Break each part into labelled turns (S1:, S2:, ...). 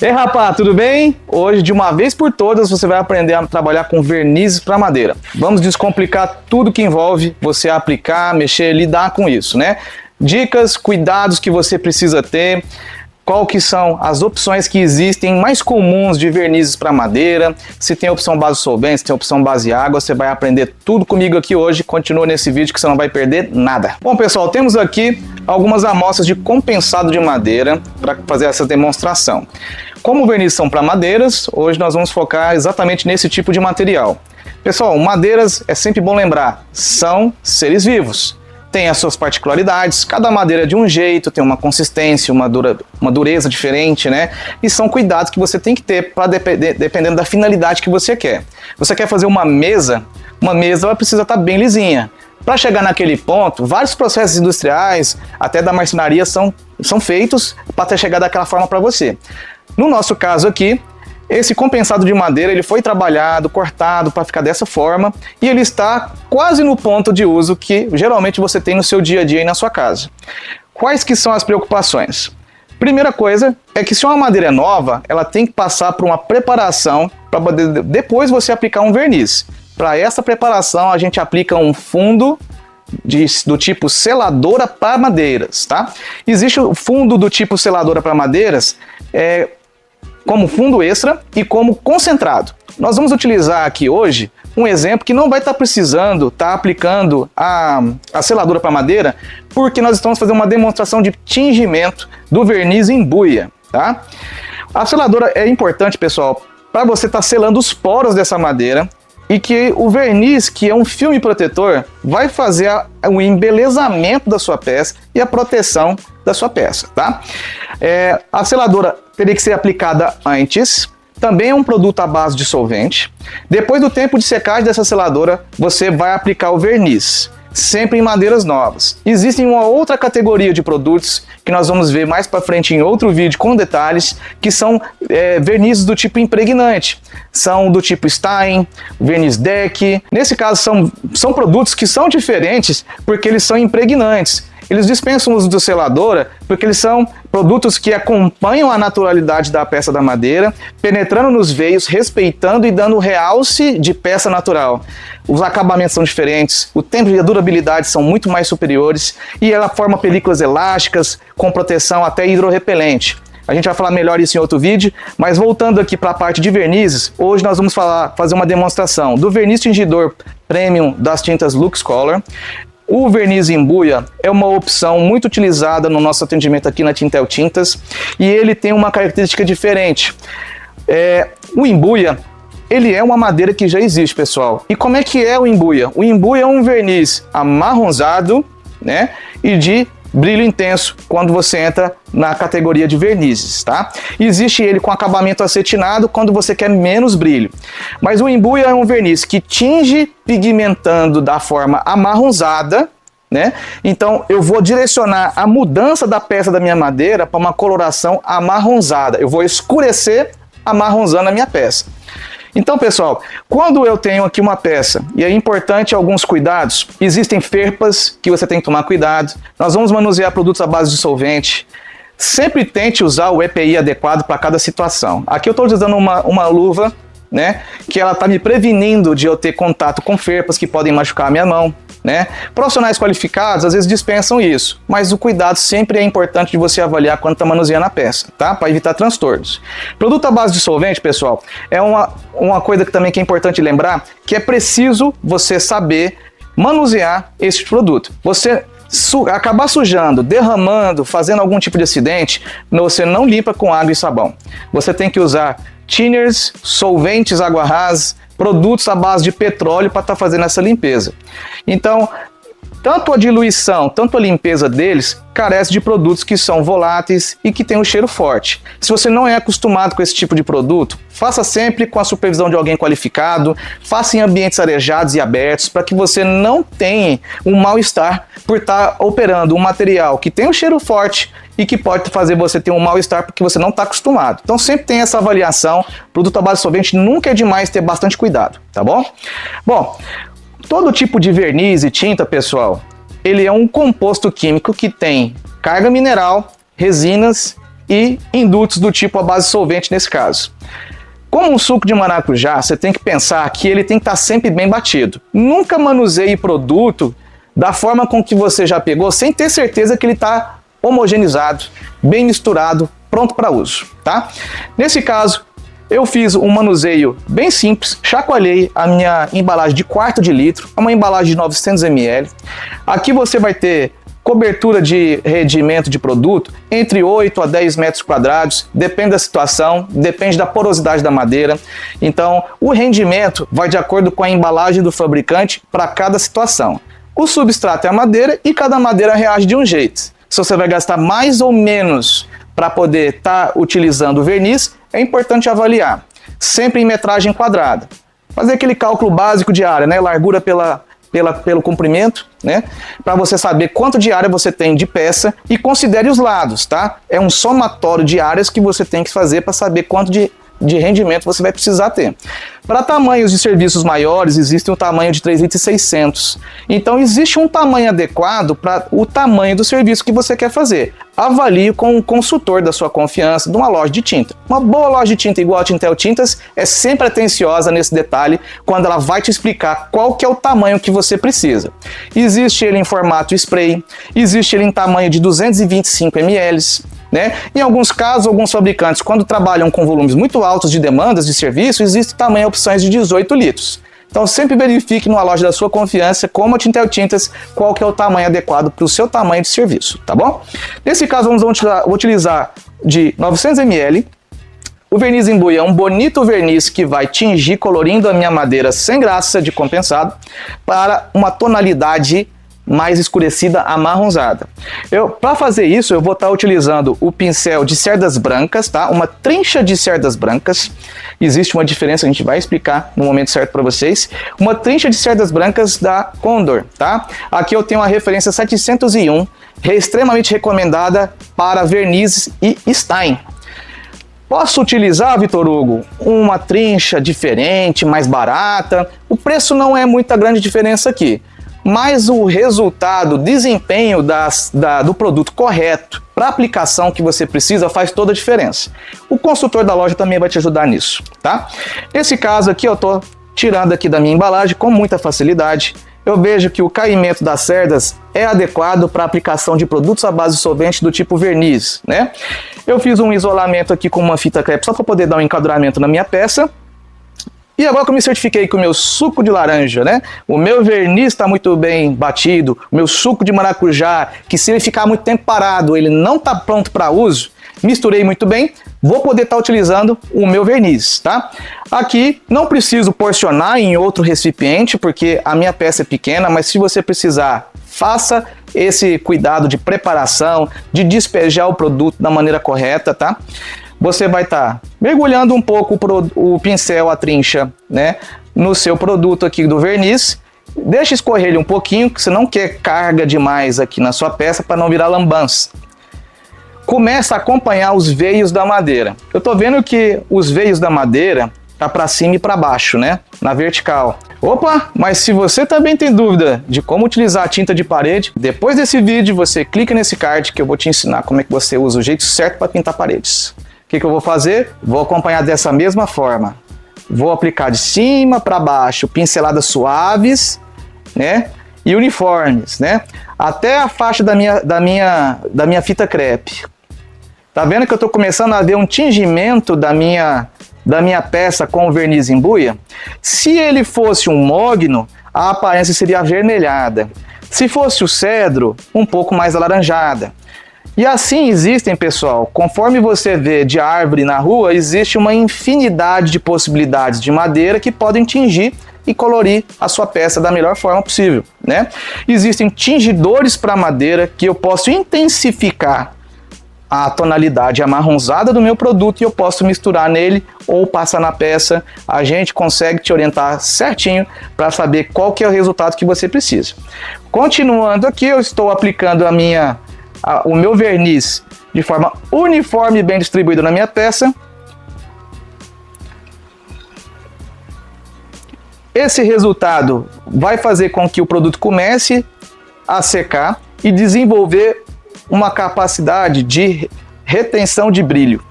S1: Ei, rapaz, tudo bem? Hoje, de uma vez por todas, você vai aprender a trabalhar com vernizes para madeira. Vamos descomplicar tudo que envolve você aplicar, mexer, lidar com isso, né? Dicas, cuidados que você precisa ter, qual que são as opções que existem mais comuns de vernizes para madeira, se tem opção base solvente, se tem opção base água, você vai aprender tudo comigo aqui hoje. Continua nesse vídeo que você não vai perder nada. Bom, pessoal, temos aqui algumas amostras de compensado de madeira para fazer essa demonstração. Como vernizes são para madeiras, hoje nós vamos focar exatamente nesse tipo de material. Pessoal, madeiras, é sempre bom lembrar, são seres vivos. Tem as suas particularidades, cada madeira é de um jeito, tem uma consistência, uma dureza diferente, né? E são cuidados que você tem que ter para dependendo da finalidade que você quer. Você quer fazer uma mesa ela precisa estar bem lisinha. Para chegar naquele ponto, vários processos industriais, até da marcenaria, são feitos para ter chegado daquela forma para você. No nosso caso aqui, esse compensado de madeira ele foi trabalhado, cortado para ficar dessa forma e ele está quase no ponto de uso que geralmente você tem no seu dia a dia aí na sua casa. Quais que são as preocupações? Primeira coisa é que se uma madeira é nova, ela tem que passar por uma preparação para depois você aplicar um verniz. Para essa preparação a gente aplica um fundo do tipo seladora para madeiras, tá? Existe o fundo do tipo seladora para madeiras, como fundo extra e como concentrado. Nós vamos utilizar aqui hoje um exemplo que não vai estar precisando estar aplicando a seladora para madeira, porque nós estamos fazendo uma demonstração de tingimento do verniz em buia, tá? A seladora é importante, pessoal, para você estar selando os poros dessa madeira e que o verniz, que é um filme protetor, vai fazer o embelezamento da sua peça e a proteção da sua peça, tá? A seladora teria que ser aplicada antes, também é um produto à base de solvente. Depois do tempo de secagem dessa seladora, você vai aplicar o verniz, sempre em madeiras novas. Existe uma outra categoria de produtos que nós vamos ver mais para frente em outro vídeo com detalhes, que são vernizes do tipo impregnante. São do tipo Stein, verniz deck. Nesse caso são produtos que são diferentes porque eles são impregnantes. Eles dispensam o uso de seladora porque eles são produtos que acompanham a naturalidade da peça da madeira, penetrando nos veios, respeitando e dando realce de peça natural. Os acabamentos são diferentes, o tempo e a durabilidade são muito mais superiores e ela forma películas elásticas com proteção até hidrorrepelente. A gente vai falar melhor isso em outro vídeo, mas voltando aqui para a parte de vernizes, hoje nós vamos fazer uma demonstração do verniz tingidor premium das tintas Luxcolor. O verniz em buia é uma opção muito utilizada no nosso atendimento aqui na Tintel Tintas e ele tem uma característica diferente. O embuia, ele é uma madeira que já existe, pessoal. E como é que é o embuia? O embuia é um verniz amarronzado, né, e de brilho intenso quando você entra na categoria de vernizes, tá? Existe ele com acabamento acetinado quando você quer menos brilho. Mas o embuia é um verniz que tinge pigmentando da forma amarronzada, né? Então eu vou direcionar a mudança da peça da minha madeira para uma coloração amarronzada. Eu vou escurecer amarronzando a minha peça. Então, pessoal, quando eu tenho aqui uma peça, e é importante alguns cuidados, existem ferpas que você tem que tomar cuidado, nós vamos manusear produtos à base de solvente, sempre tente usar o EPI adequado para cada situação. Aqui eu estou usando uma luva, né, que ela está me prevenindo de eu ter contato com ferpas que podem machucar a minha mão, né? Profissionais qualificados às vezes dispensam isso, mas o cuidado sempre é importante de você avaliar quando está manuseando a peça, tá? Para evitar transtornos. Produto à base de solvente, pessoal, é uma coisa que também que é importante lembrar, que é preciso você saber manusear esse produto. Você acabar sujando, derramando, fazendo algum tipo de acidente, você não limpa com água e sabão. Você tem que usar thinners, solventes, água rasa, produtos à base de petróleo para estar fazendo essa limpeza. Então, tanto a diluição, tanto a limpeza deles carece de produtos que são voláteis e que têm um cheiro forte. Se você não é acostumado com esse tipo de produto, faça sempre com a supervisão de alguém qualificado, faça em ambientes arejados e abertos para que você não tenha um mal-estar por estar operando um material que tem um cheiro forte e que pode fazer você ter um mal-estar porque você não está acostumado. Então sempre tem essa avaliação, produto à base de solvente nunca é demais ter bastante cuidado, tá bom? Bom, todo tipo de verniz e tinta, pessoal, ele é um composto químico que tem carga mineral, resinas e indutos do tipo à base solvente nesse caso. Como um suco de maracujá, você tem que pensar que ele tem que estar sempre bem batido. Nunca manuseie produto da forma com que você já pegou, sem ter certeza que ele está homogeneizado, bem misturado, pronto para uso, tá? Nesse caso, eu fiz um manuseio bem simples, chacoalhei a minha embalagem de 1/4 de litro, é uma embalagem de 900 ml. Aqui você vai ter cobertura de rendimento de produto entre 8 a 10 metros quadrados, depende da situação, depende da porosidade da madeira. Então, o rendimento vai de acordo com a embalagem do fabricante para cada situação. O substrato é a madeira e cada madeira reage de um jeito. Se você vai gastar mais ou menos para poder estar utilizando o verniz, é importante avaliar, sempre em metragem quadrada. Fazer aquele cálculo básico de área, né? Largura pelo comprimento, né? Para você saber quanto de área você tem de peça e considere os lados, tá? É um somatório de áreas que você tem que fazer para saber quanto de rendimento você vai precisar ter. Para tamanhos de serviços maiores, existe um tamanho de 3,6 litros. Então, existe um tamanho adequado para o tamanho do serviço que você quer fazer. Avalie com um consultor da sua confiança, de uma loja de tinta. Uma boa loja de tinta igual a Tintel Tintas é sempre atenciosa nesse detalhe, quando ela vai te explicar qual que é o tamanho que você precisa. Existe ele em formato spray, existe ele em tamanho de 225 ml, né? Em alguns casos, alguns fabricantes, quando trabalham com volumes muito altos de demandas de serviço, existe também opções de 18 litros. Então sempre verifique numa loja da sua confiança, como a Tintel Tintas, qual que é o tamanho adequado para o seu tamanho de serviço, tá bom? Nesse caso, vamos utilizar de 900 ml. O verniz embuia é um bonito verniz que vai tingir, colorindo a minha madeira sem graça de compensado, para uma tonalidade mais escurecida, amarronzada. Para fazer isso, eu vou estar utilizando o pincel de cerdas brancas, tá? Uma trincha de cerdas brancas. Existe uma diferença, a gente vai explicar no momento certo para vocês. Uma trincha de cerdas brancas da Condor, tá? Aqui eu tenho a referência 701, extremamente recomendada para vernizes e Stein. Posso utilizar, Vitor Hugo, uma trincha diferente, mais barata? O preço não é muita grande diferença aqui, mas o resultado, o desempenho do produto correto para a aplicação que você precisa faz toda a diferença. O consultor da loja também vai te ajudar nisso, tá? Nesse caso aqui, eu estou tirando aqui da minha embalagem com muita facilidade. Eu vejo que o caimento das cerdas é adequado para a aplicação de produtos à base solvente do tipo verniz, né? Eu fiz um isolamento aqui com uma fita crepe só para poder dar um enquadramento na minha peça. E agora que eu me certifiquei que o meu suco de laranja, né? O meu verniz está muito bem batido, o meu suco de maracujá, que se ele ficar muito tempo parado, ele não está pronto para uso, misturei muito bem, vou poder estar utilizando o meu verniz, tá? Aqui não preciso porcionar em outro recipiente, porque a minha peça é pequena, mas se você precisar, faça esse cuidado de preparação, de despejar o produto da maneira correta, tá? Você vai estar mergulhando um pouco o pincel, a trincha, né, no seu produto aqui do verniz. Deixa escorrer ele um pouquinho, que você não quer carga demais aqui na sua peça para não virar lambança. Começa a acompanhar os veios da madeira. Eu estou vendo que os veios da madeira tá para cima e para baixo, né, na vertical. Opa, mas se você também tem dúvida de como utilizar a tinta de parede, depois desse vídeo você clica nesse card que eu vou te ensinar como é que você usa o jeito certo para pintar paredes. O que eu vou fazer? Vou acompanhar dessa mesma forma. Vou aplicar de cima para baixo pinceladas suaves, né, e uniformes, né, até a faixa da minha fita crepe. Tá vendo que eu estou começando a ver um tingimento da minha peça com o verniz embuia? Se ele fosse um mogno, a aparência seria avermelhada. Se fosse o cedro, um pouco mais alaranjada. E assim existem, pessoal, conforme você vê de árvore na rua, existe uma infinidade de possibilidades de madeira que podem tingir e colorir a sua peça da melhor forma possível, né? Existem tingidores para madeira que eu posso intensificar a tonalidade amarronzada do meu produto e eu posso misturar nele ou passar na peça. A gente consegue te orientar certinho para saber qual que é o resultado que você precisa. Continuando aqui, eu estou aplicando o meu verniz de forma uniforme e bem distribuída na minha peça. Esse resultado vai fazer com que o produto comece a secar e desenvolver uma capacidade de retenção de brilho.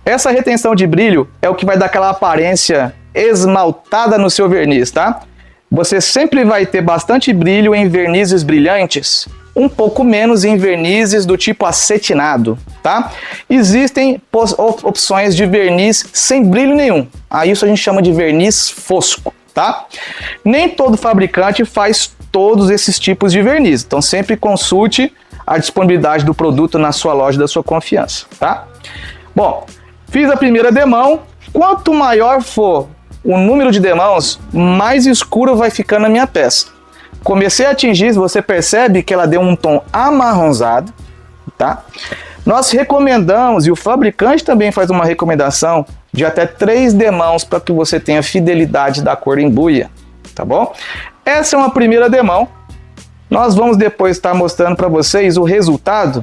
S1: Essa retenção de brilho é o que vai dar aquela aparência esmaltada no seu verniz, tá? Você sempre vai ter bastante brilho em vernizes brilhantes, um pouco menos em vernizes do tipo acetinado, tá? Existem opções de verniz sem brilho nenhum. A isso a gente chama de verniz fosco, tá? Nem todo fabricante faz todos esses tipos de verniz, então sempre consulte a disponibilidade do produto na sua loja da sua confiança, tá? Bom, fiz a primeira demão. Quanto maior for o número de demãos, mais escuro vai ficando a minha peça. Comecei a atingir, você percebe que ela deu um tom amarronzado, tá? Nós recomendamos, e o fabricante também faz uma recomendação, de até 3 demãos para que você tenha fidelidade da cor em buia, tá bom? Essa é uma primeira demão. Nós vamos depois estar mostrando para vocês o resultado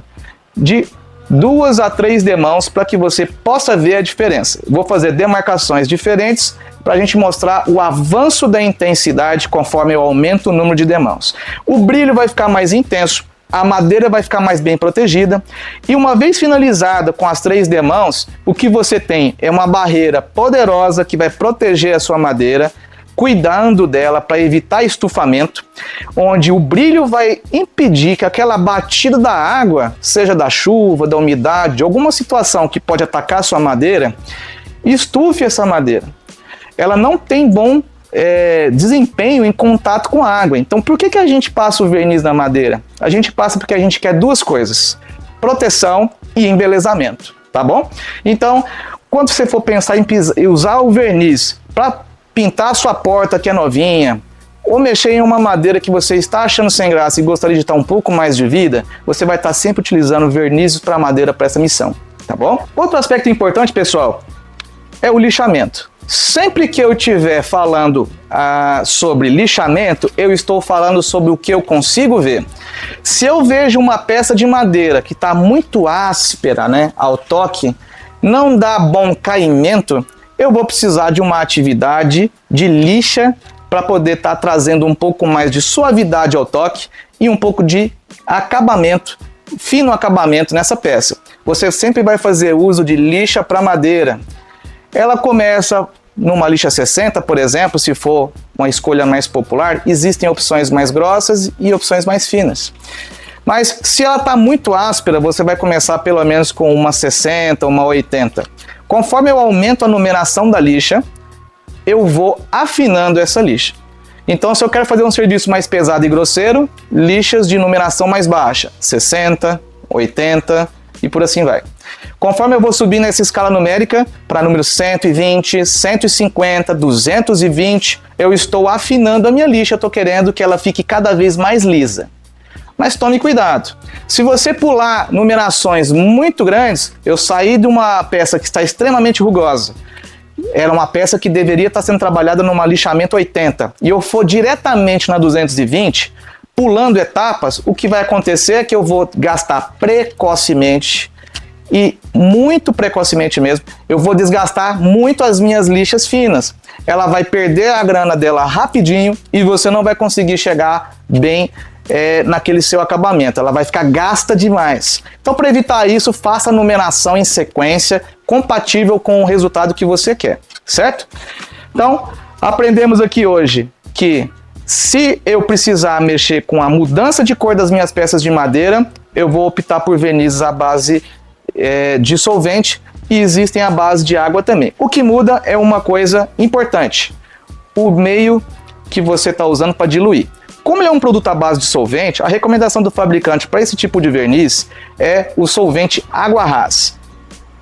S1: de 2 a 3 demãos para que você possa ver a diferença. Vou fazer demarcações diferentes para a gente mostrar o avanço da intensidade conforme eu aumento o número de demãos. O brilho vai ficar mais intenso, a madeira vai ficar mais bem protegida e uma vez finalizada com as 3 demãos, o que você tem é uma barreira poderosa que vai proteger a sua madeira, cuidando dela para evitar estufamento, onde o brilho vai impedir que aquela batida da água, seja da chuva, da umidade, de alguma situação que pode atacar a sua madeira, estufe essa madeira. Ela não tem bom desempenho em contato com a água. Então por que a gente passa o verniz na madeira? A gente passa porque a gente quer 2 coisas, proteção e embelezamento, tá bom? Então, quando você for pensar em usar o verniz para pintar a sua porta que é novinha, ou mexer em uma madeira que você está achando sem graça e gostaria de estar um pouco mais de vida, você vai estar sempre utilizando vernizes para madeira para essa missão, tá bom? Outro aspecto importante, pessoal, é o lixamento. Sempre que eu estiver falando sobre lixamento, eu estou falando sobre o que eu consigo ver. Se eu vejo uma peça de madeira que está muito áspera, né, ao toque, não dá bom caimento, eu vou precisar de uma atividade de lixa para poder estar trazendo um pouco mais de suavidade ao toque e um pouco de acabamento, fino acabamento nessa peça. Você sempre vai fazer uso de lixa para madeira. Ela começa numa lixa 60, por exemplo, se for uma escolha mais popular, existem opções mais grossas e opções mais finas. Mas se ela está muito áspera, você vai começar pelo menos com uma 60, uma 80. Conforme eu aumento a numeração da lixa, eu vou afinando essa lixa. Então, se eu quero fazer um serviço mais pesado e grosseiro, lixas de numeração mais baixa, 60, 80 e por assim vai. Conforme eu vou subir nessa escala numérica, para número 120, 150, 220, eu estou afinando a minha lixa, eu estou querendo que ela fique cada vez mais lisa. Mas tome cuidado, se você pular numerações muito grandes, eu saí de uma peça que está extremamente rugosa, era uma peça que deveria estar sendo trabalhada numa lixamento 80, e eu for diretamente na 220, pulando etapas, o que vai acontecer é que eu vou gastar precocemente, e muito precocemente mesmo, eu vou desgastar muito as minhas lixas finas. Ela vai perder a grana dela rapidinho e você não vai conseguir chegar bem naquele seu acabamento. Ela vai ficar gasta demais. Então, para evitar isso, faça a numeração em sequência compatível com o resultado que você quer, certo? Então, aprendemos aqui hoje que se eu precisar mexer com a mudança de cor das minhas peças de madeira, eu vou optar por vernizes à base de solvente e existem à base de água também. O que muda é uma coisa importante, o meio que você está usando para diluir. Como ele é um produto à base de solvente, a recomendação do fabricante para esse tipo de verniz é o solvente água ras.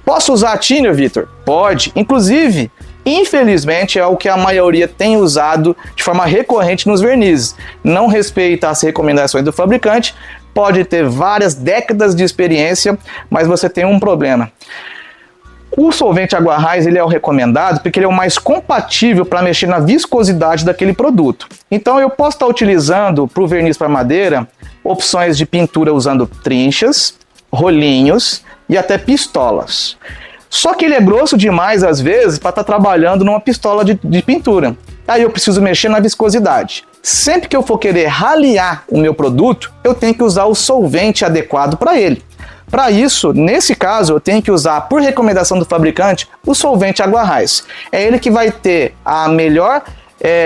S1: Posso usar a thinner, Vitor? Pode, inclusive, infelizmente é o que a maioria tem usado de forma recorrente nos vernizes. Não respeita as recomendações do fabricante, pode ter várias décadas de experiência, mas você tem um problema. O solvente água ras ele é o recomendado porque ele é o mais compatível para mexer na viscosidade daquele produto. Então eu posso estar utilizando para o verniz para madeira opções de pintura usando trinchas, rolinhos e até pistolas. Só que ele é grosso demais às vezes para estar trabalhando numa pistola de pintura. Aí eu preciso mexer na viscosidade. Sempre que eu for querer ralear o meu produto, eu tenho que usar o solvente adequado para ele. Para isso, nesse caso, eu tenho que usar, por recomendação do fabricante, o solvente Água Raiz. É ele que vai ter a melhor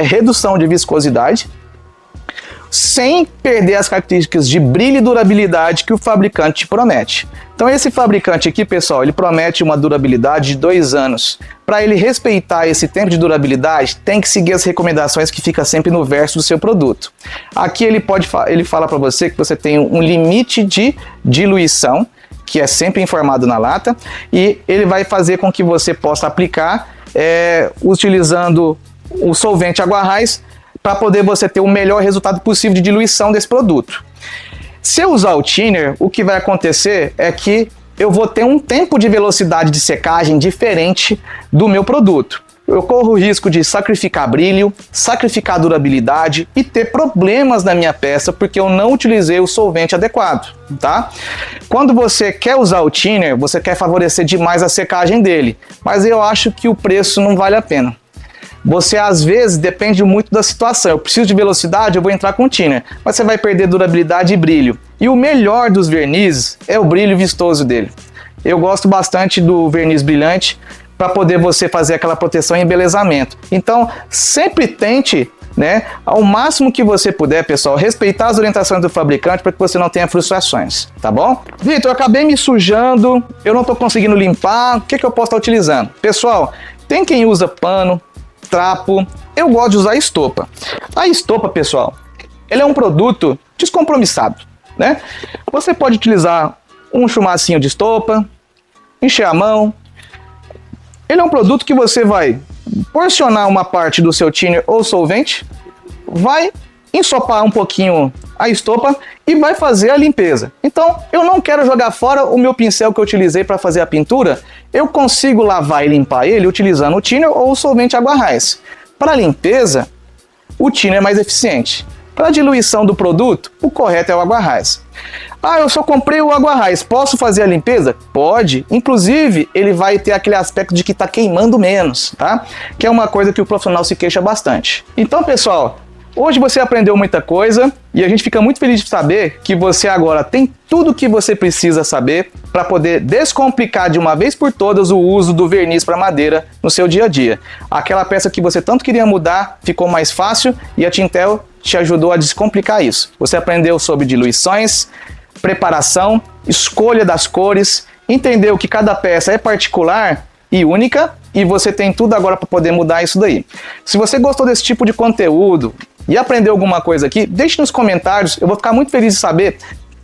S1: redução de viscosidade, sem perder as características de brilho e durabilidade que o fabricante promete. Então esse fabricante aqui, pessoal, ele promete uma durabilidade de 2 anos. Para ele respeitar esse tempo de durabilidade, tem que seguir as recomendações que fica sempre no verso do seu produto. Aqui ele fala para você que você tem um limite de diluição, que é sempre informado na lata, e ele vai fazer com que você possa aplicar utilizando o solvente Água Raiz, para poder você ter o melhor resultado possível de diluição desse produto. Se eu usar o thinner, o que vai acontecer é que eu vou ter um tempo de velocidade de secagem diferente do meu produto. Eu corro o risco de sacrificar brilho, sacrificar durabilidade e ter problemas na minha peça porque eu não utilizei o solvente adequado, tá? Quando você quer usar o thinner, você quer favorecer demais a secagem dele, mas eu acho que o preço não vale a pena. Você às vezes depende muito da situação. Eu preciso de velocidade, eu vou entrar com o thinner, mas você vai perder durabilidade e brilho. E o melhor dos vernizes é o brilho vistoso dele. Eu gosto bastante do verniz brilhante para poder você fazer aquela proteção e embelezamento. Então, sempre tente, ao máximo que você puder, pessoal, respeitar as orientações do fabricante para que você não tenha frustrações, tá bom? Vitor, eu acabei me sujando, eu não estou conseguindo limpar, o que eu posso estar utilizando? Pessoal, tem quem usa pano, trapo, eu gosto de usar estopa. A estopa, pessoal, ele é um produto descompromissado, Você pode utilizar um chumacinho de estopa, encher a mão. Ele é um produto que você vai porcionar uma parte do seu thinner ou solvente, vai ensopar um pouquinho a estopa e vai fazer a limpeza. Então, eu não quero jogar fora o meu pincel que eu utilizei para fazer a pintura, eu consigo lavar e limpar ele utilizando o thinner ou o solvente Água Raiz. Para limpeza, o thinner é mais eficiente. Para a diluição do produto, o correto é o Água Raiz. Ah, eu só comprei o Água Raiz, posso fazer a limpeza? Pode, inclusive ele vai ter aquele aspecto de que está queimando menos, tá? Que é uma coisa que o profissional se queixa bastante. Então, pessoal, hoje você aprendeu muita coisa e a gente fica muito feliz de saber que você agora tem tudo o que você precisa saber para poder descomplicar de uma vez por todas o uso do verniz para madeira no seu dia a dia. Aquela peça que você tanto queria mudar ficou mais fácil e a Tintel te ajudou a descomplicar isso. Você aprendeu sobre diluições, preparação, escolha das cores, entendeu que cada peça é particular e única e você tem tudo agora para poder mudar isso daí. Se você gostou desse tipo de conteúdo e aprendeu alguma coisa aqui, deixe nos comentários, eu vou ficar muito feliz de saber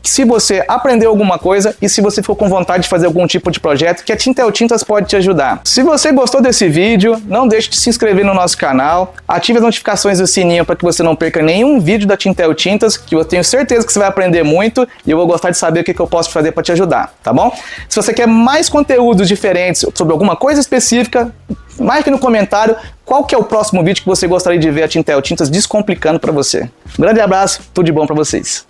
S1: se você aprendeu alguma coisa e se você ficou com vontade de fazer algum tipo de projeto que a Tintel Tintas pode te ajudar. Se você gostou desse vídeo, não deixe de se inscrever no nosso canal, ative as notificações do sininho para que você não perca nenhum vídeo da Tintel Tintas, que eu tenho certeza que você vai aprender muito e eu vou gostar de saber o que eu posso fazer para te ajudar, tá bom? Se você quer mais conteúdos diferentes sobre alguma coisa específica, marque no comentário qual que é o próximo vídeo que você gostaria de ver a Tintel Tintas descomplicando para você. Um grande abraço, tudo de bom para vocês.